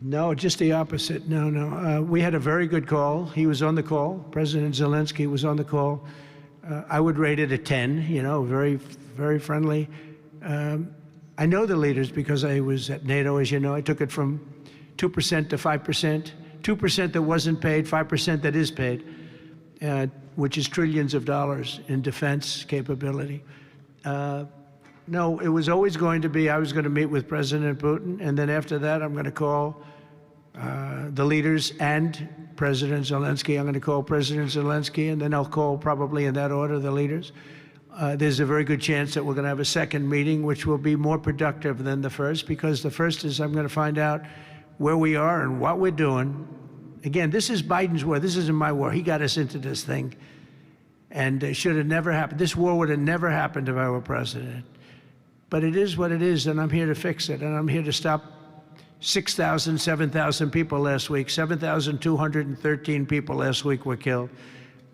No, just the opposite. No. We had a very good call. He was on the call. President Zelenski was on the call. I would rate it a 10, very, very friendly. I know the leaders because I was at NATO, as you know. I took it from 2% to 5%, 2% that wasn't paid, 5% that is paid, which is trillions of dollars in defense capability. No, it was always going to be, I was going to meet with President Putin, and then after that, I'm going to call the leaders and President Zelensky. I'm going to call President Zelensky, and then I'll call, probably in that order, the leaders. There's a very good chance that we're going to have a second meeting, which will be more productive than the first, because the first is I'm going to find out where we are and what we're doing. Again, this is Biden's war. This isn't my war. He got us into this thing, and it should have never happened. This war would have never happened if I were president. But it is what it is, and I'm here to fix it, and I'm here to stop 6,000, 7,000 people last week. 7,213 people last week were killed,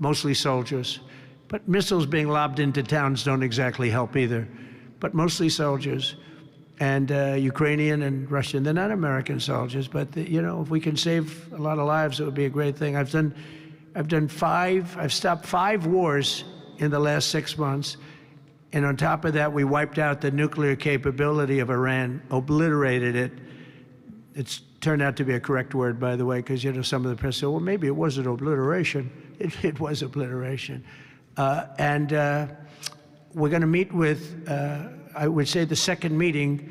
mostly soldiers. But missiles being lobbed into towns don't exactly help either, but mostly soldiers. And Ukrainian and Russian, they're not American soldiers, but if we can save a lot of lives, it would be a great thing. I've stopped 5 wars in the last 6 months. And on top of that, we wiped out the nuclear capability of Iran, obliterated it. It's turned out to be a correct word, by the way, because some of the press said, well, maybe it wasn't obliteration. It was obliteration. And we're going to meet with, I would say, the second meeting.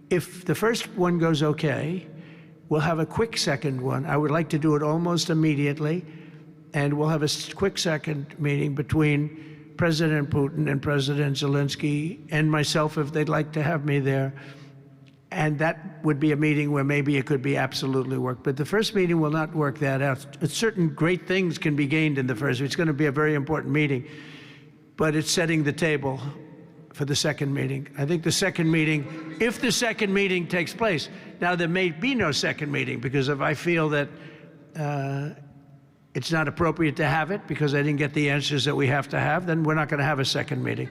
If the first one goes okay, we'll have a quick second one. I would like to do it almost immediately. And we'll have a quick second meeting between President Putin and President Zelensky and myself, if they'd like to have me there. And that would be a meeting where maybe it could be absolutely work. But the first meeting will not work that out. Certain great things can be gained in the first. It's going to be a very important meeting. But it's setting the table for the second meeting. I think the second meeting, if the second meeting takes place, now there may be no second meeting, because if I feel that it's not appropriate to have it because I didn't get the answers that we have to have, then we're not going to have a second meeting.